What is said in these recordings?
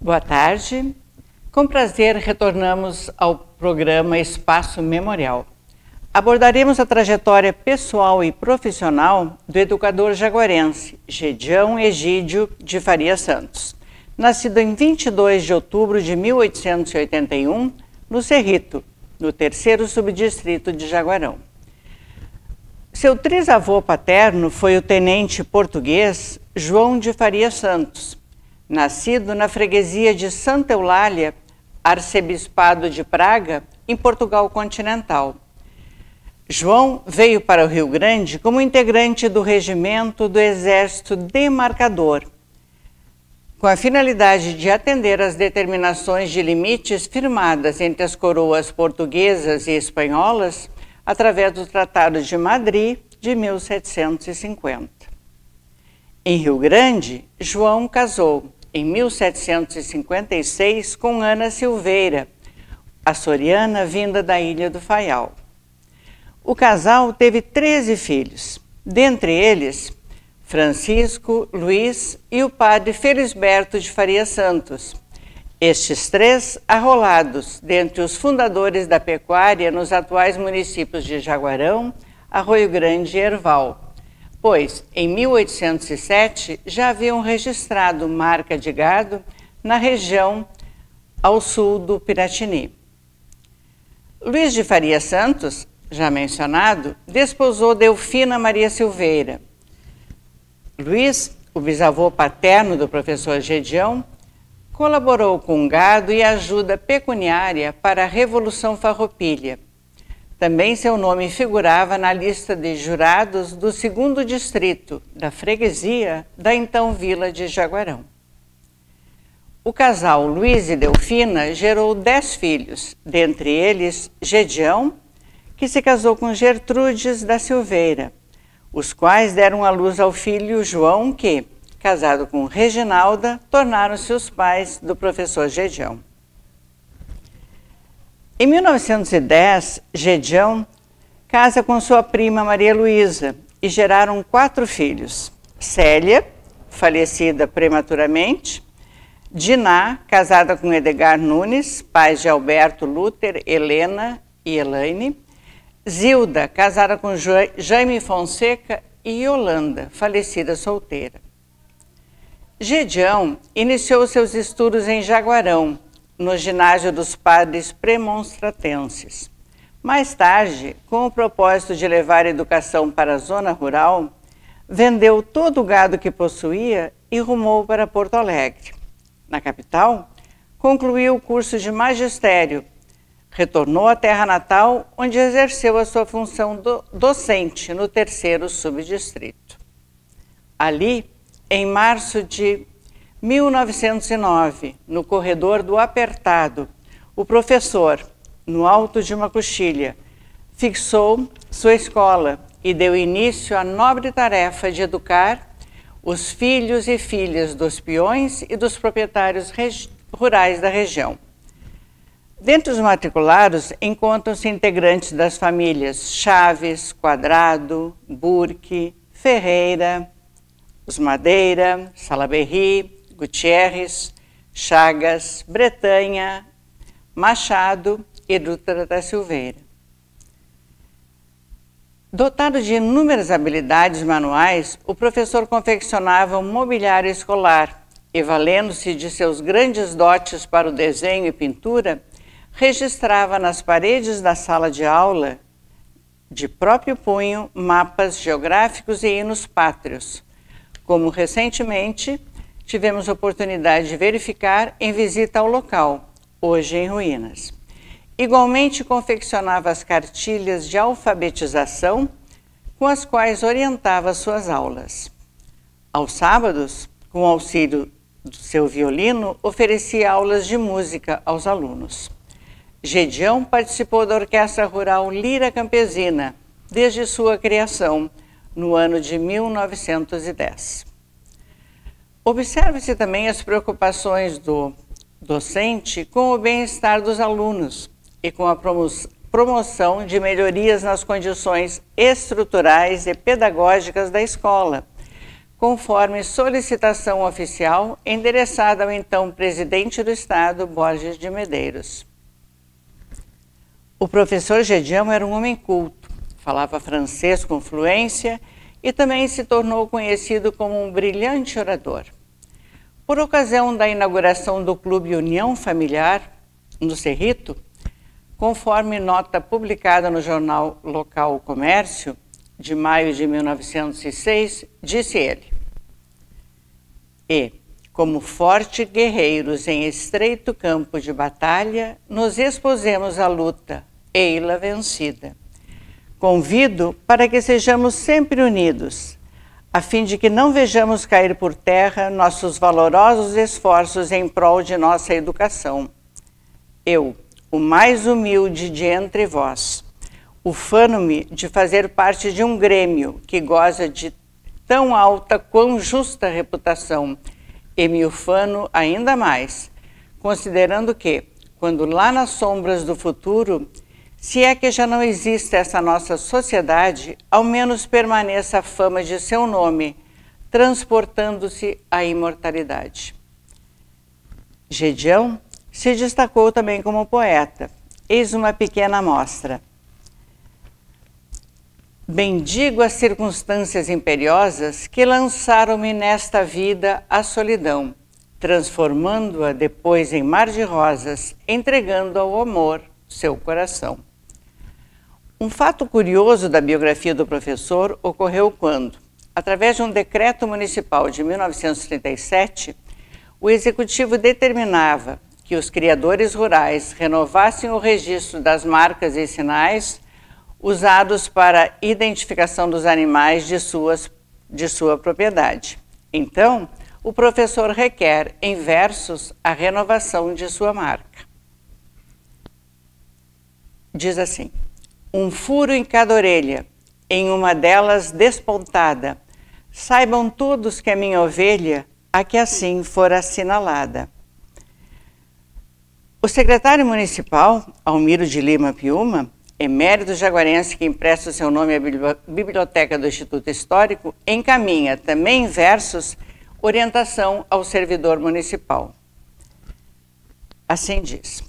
Boa tarde. Com prazer, retornamos ao programa Espaço Memorial. Abordaremos a trajetória pessoal e profissional do educador jaguarense, Gedião Egídio de Faria Santos, nascido em 22 de outubro de 1881, no Cerrito, no 3º subdistrito de Jaguarão. Seu trisavô paterno foi o tenente português João de Faria Santos, nascido na freguesia de Santa Eulália, arcebispado de Praga, em Portugal continental. João veio para o Rio Grande como integrante do regimento do Exército Demarcador, com a finalidade de atender às determinações de limites firmadas entre as coroas portuguesas e espanholas através do Tratado de Madrid de 1750. Em Rio Grande, João casou em 1756 com Ana Silveira, açoriana vinda da Ilha do Faial. O casal teve 13 filhos, dentre eles Francisco, Luiz e o padre Felisberto de Faria Santos. Estes 3 arrolados dentre os fundadores da pecuária nos atuais municípios de Jaguarão, Arroio Grande e Erval, pois em 1807 já haviam registrado marca de gado na região ao sul do Piratini. Luiz de Faria Santos, já mencionado, desposou Delfina Maria Silveira. Luiz, o bisavô paterno do professor Gedião, colaborou com gado e ajuda pecuniária para a Revolução Farroupilha. Também seu nome figurava na lista de jurados do 2º distrito da freguesia da então Vila de Jaguarão. O casal Luiz e Delfina gerou 10 filhos, dentre eles Gedião, que se casou com Gertrudes da Silveira, os quais deram à luz ao filho João, que, casado com Reginalda, tornaram-se os pais do professor Gedião. Em 1910, Gedião casa com sua prima Maria Luísa e geraram 4 filhos: Célia, falecida prematuramente; Diná, casada com Edgar Nunes, pais de Alberto Lúter, Helena e Elaine; Zilda, casada com Jaime Fonseca, e Yolanda, falecida solteira. Gedião iniciou seus estudos em Jaguarão, no ginásio dos padres premonstratenses. Mais tarde, com o propósito de levar a educação para a zona rural, vendeu todo o gado que possuía e rumou para Porto Alegre. Na capital, concluiu o curso de magistério, retornou à terra natal, onde exerceu a sua função docente no 3º subdistrito. Ali, em março de 1909, no corredor do Apertado, o professor, no alto de uma coxilha, fixou sua escola e deu início à nobre tarefa de educar os filhos e filhas dos peões e dos proprietários rurais da região. Dentre os matriculados, encontram-se integrantes das famílias Chaves, Quadrado, Burque, Ferreira, os Madeira, Salaberry, Gutierrez, Chagas, Bretanha, Machado e Dutra da Silveira. Dotado de inúmeras habilidades manuais, o professor confeccionava um mobiliário escolar e, valendo-se de seus grandes dotes para o desenho e pintura, registrava nas paredes da sala de aula, de próprio punho, mapas geográficos e hinos pátrios, como recentemente tivemos oportunidade de verificar em visita ao local, hoje em ruínas. Igualmente confeccionava as cartilhas de alfabetização com as quais orientava suas aulas. Aos sábados, com auxílio do seu violino, oferecia aulas de música aos alunos. Gedião participou da Orquestra Rural Lira Campesina, desde sua criação, no ano de 1910. Observe-se também as preocupações do docente com o bem-estar dos alunos e com a promoção de melhorias nas condições estruturais e pedagógicas da escola, conforme solicitação oficial endereçada ao então presidente do Estado, Borges de Medeiros. O professor Gedião era um homem culto, falava francês com fluência e também se tornou conhecido como um brilhante orador. Por ocasião da inauguração do Clube União Familiar, no Cerrito, conforme nota publicada no jornal local O Comércio, de maio de 1906, disse ele: "E, como fortes guerreiros em estreito campo de batalha, nos expusemos à luta, ei-la vencida. Convido para que sejamos sempre unidos, a fim de que não vejamos cair por terra nossos valorosos esforços em prol de nossa educação. Eu, o mais humilde de entre vós, ufano-me de fazer parte de um grêmio que goza de tão alta quão justa reputação, e me ufano ainda mais, considerando que, quando lá nas sombras do futuro, se é que já não existe essa nossa sociedade, ao menos permaneça a fama de seu nome, transportando-se à imortalidade." Gedião se destacou também como poeta. Eis uma pequena amostra. "Bendigo as circunstâncias imperiosas que lançaram-me nesta vida à solidão, transformando-a depois em mar de rosas, entregando ao amor seu coração." Um fato curioso da biografia do professor ocorreu quando, através de um decreto municipal de 1937, o executivo determinava que os criadores rurais renovassem o registro das marcas e sinais usados para identificação dos animais de sua propriedade. Então, o professor requer, em versos, a renovação de sua marca. Diz assim: "Um furo em cada orelha, em uma delas despontada, saibam todos que a minha ovelha, a que assim for assinalada." O secretário municipal, Almiro de Lima Piuma, emérito jaguarense que empresta seu nome à biblioteca do Instituto Histórico, encaminha, também em versos, orientação ao servidor municipal. Assim diz: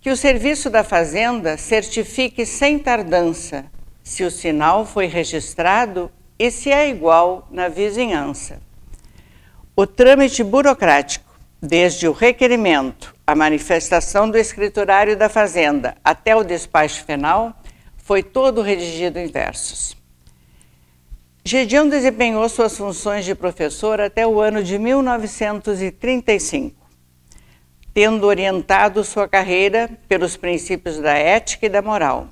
"Que o serviço da fazenda certifique sem tardança se o sinal foi registrado e se é igual na vizinhança. O trâmite burocrático, desde o requerimento, a manifestação do escriturário da fazenda até o despacho final, foi todo redigido em versos." Gedião desempenhou suas funções de professor até o ano de 1935, tendo orientado sua carreira pelos princípios da ética e da moral.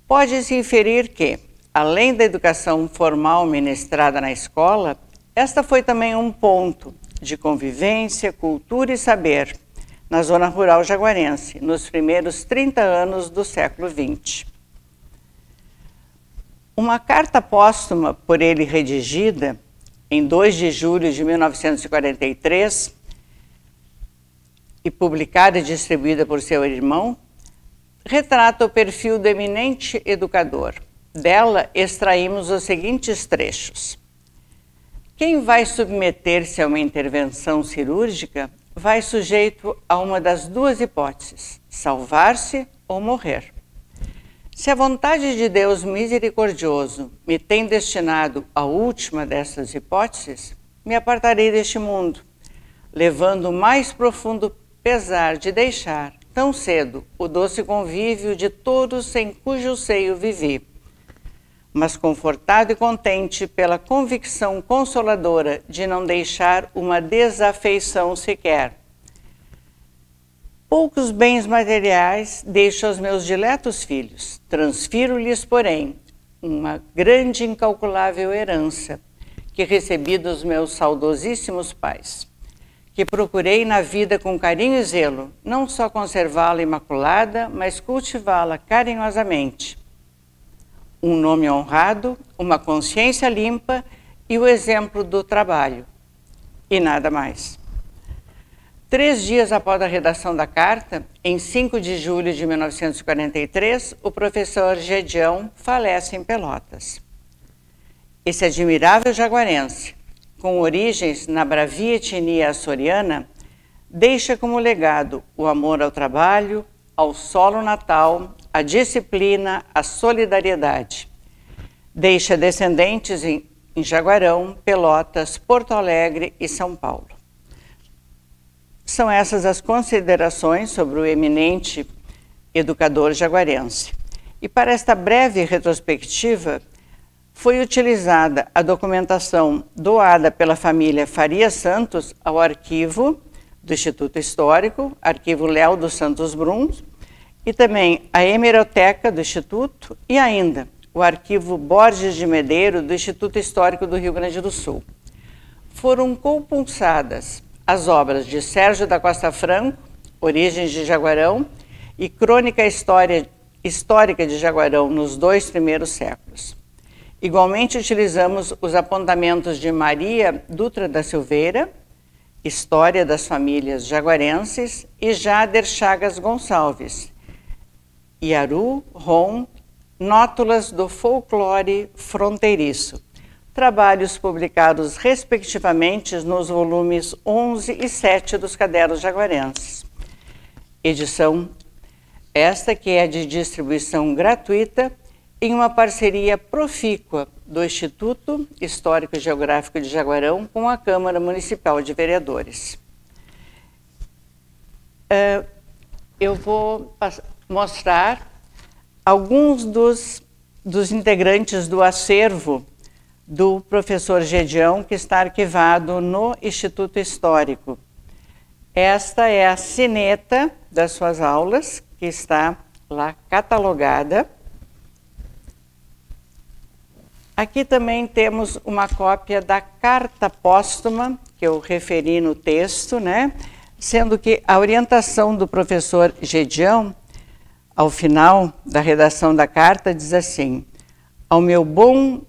Pode-se inferir que, além da educação formal ministrada na escola, esta foi também um ponto de convivência, cultura e saber na zona rural jaguarense, nos primeiros 30 anos do século XX. Uma carta póstuma por ele redigida, em 2 de julho de 1943, e publicada e distribuída por seu irmão, retrata o perfil do eminente educador. Dela extraímos os seguintes trechos: "Quem vai submeter-se a uma intervenção cirúrgica vai sujeito a uma das duas hipóteses, salvar-se ou morrer. Se a vontade de Deus misericordioso me tem destinado à última dessas hipóteses, me apartarei deste mundo, levando o mais profundo pesar de deixar, tão cedo, o doce convívio de todos em cujo seio vivi, mas confortado e contente pela convicção consoladora de não deixar uma desafeição sequer. Poucos bens materiais deixo aos meus diletos filhos, transfiro-lhes, porém, uma grande e incalculável herança que recebi dos meus saudosíssimos pais, que procurei na vida com carinho e zelo, não só conservá-la imaculada, mas cultivá-la carinhosamente. Um nome honrado, uma consciência limpa e o exemplo do trabalho. E nada mais." 3 dias após a redação da carta, em 5 de julho de 1943, o professor Gedião falece em Pelotas. Esse admirável jaguarense, com origens na bravia etnia açoriana, deixa como legado o amor ao trabalho, ao solo natal, a disciplina, a solidariedade. Deixa descendentes em Jaguarão, Pelotas, Porto Alegre e São Paulo. São essas as considerações sobre o eminente educador jaguarense. E para esta breve retrospectiva, foi utilizada a documentação doada pela família Faria Santos ao arquivo do Instituto Histórico, arquivo Léo dos Santos Bruns, e também a hemeroteca do Instituto e ainda o arquivo Borges de Medeiros do Instituto Histórico do Rio Grande do Sul. Foram compulsadas as obras de Sérgio da Costa Franco, Origens de Jaguarão, e Crônica Histórica de Jaguarão nos 2 primeiros séculos. Igualmente utilizamos os apontamentos de Maria Dutra da Silveira, História das Famílias Jaguarenses, e Jader Chagas Gonçalves, Iaru, Rom, Nótulas do Folclore Fronteiriço, trabalhos publicados respectivamente nos volumes 11 e 7 dos Cadernos Jaguarenses. Edição esta que é de distribuição gratuita em uma parceria profícua do Instituto Histórico e Geográfico de Jaguarão com a Câmara Municipal de Vereadores. Eu vou mostrar alguns dos integrantes do acervo do professor Gedião, que está arquivado no Instituto Histórico. Esta é a sineta das suas aulas, que está lá catalogada. Aqui também temos uma cópia da carta póstuma, que eu referi no texto, né? Sendo que a orientação do professor Gedião, ao final da redação da carta, diz assim: ao meu bom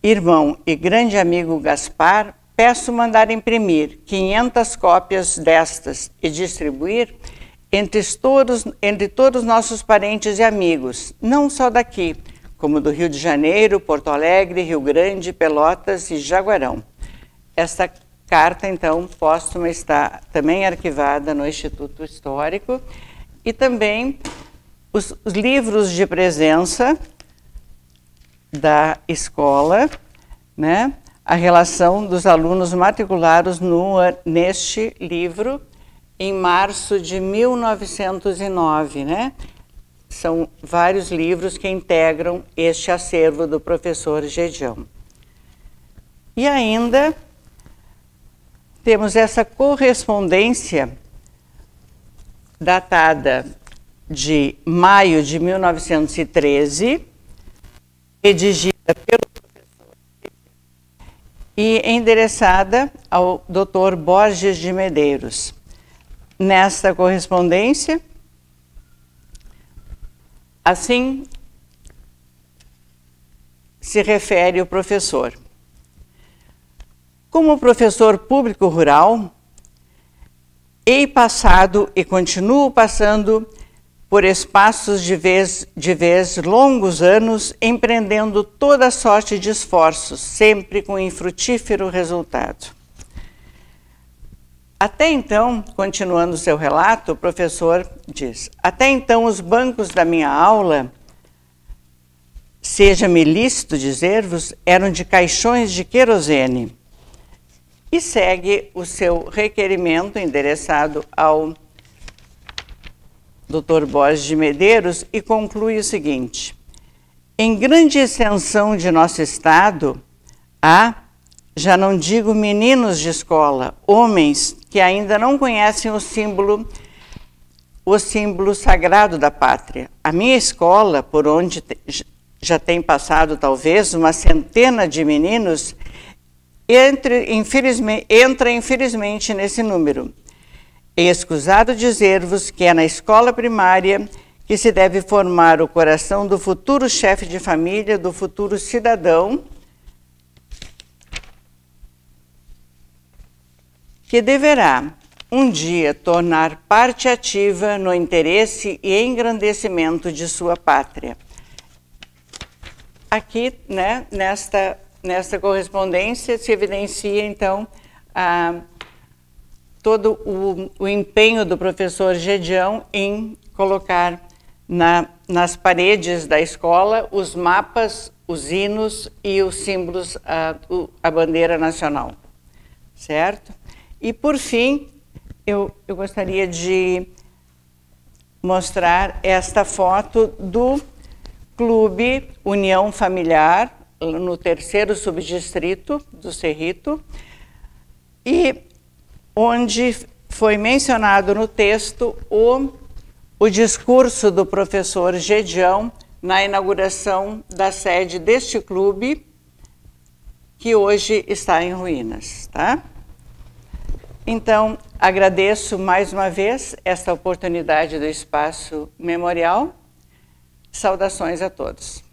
irmão e grande amigo Gaspar, peço mandar imprimir 500 cópias destas e distribuir entre todos nossos parentes e amigos, não só daqui, como do Rio de Janeiro, Porto Alegre, Rio Grande, Pelotas e Jaguarão. Esta carta, então, póstuma está também arquivada no Instituto Histórico, e também os livros de presença da escola, né? A relação dos alunos matriculados neste livro em março de 1909, né? São vários livros que integram este acervo do professor Gedião. E ainda temos essa correspondência datada de maio de 1913, redigida pelo professor e endereçada ao Dr. Borges de Medeiros. Nesta correspondência, assim se refere o professor. Como professor público rural, hei passado e continuo passando por espaços de vez longos anos, empreendendo toda sorte de esforços, sempre com infrutífero resultado. Até então, continuando seu relato, o professor diz: até então os bancos da minha aula, seja-me lícito dizer-vos, eram de caixões de querosene. E segue o seu requerimento endereçado ao Dr. Borges de Medeiros e conclui o seguinte: em grande extensão de nosso estado, há, já não digo meninos de escola, homens que ainda não conhecem o símbolo sagrado da pátria. A minha escola, por onde já tem passado talvez uma centena de meninos, entra infelizmente nesse número. É escusado dizer-vos que é na escola primária que se deve formar o coração do futuro chefe de família, do futuro cidadão, que deverá um dia tornar parte ativa no interesse e engrandecimento de sua pátria. Aqui, né, nesta nesta correspondência se evidencia, então, todo o empenho do professor Gedião em colocar nas paredes da escola os mapas, os hinos e os símbolos, a bandeira nacional, certo? E, por fim, eu gostaria de mostrar esta foto do Clube União Familiar, no 3º subdistrito do Cerrito, e onde foi mencionado no texto o discurso do professor Gedião na inauguração da sede deste clube, que hoje está em ruínas, tá? Então, agradeço mais uma vez esta oportunidade do Espaço Memorial. Saudações a todos.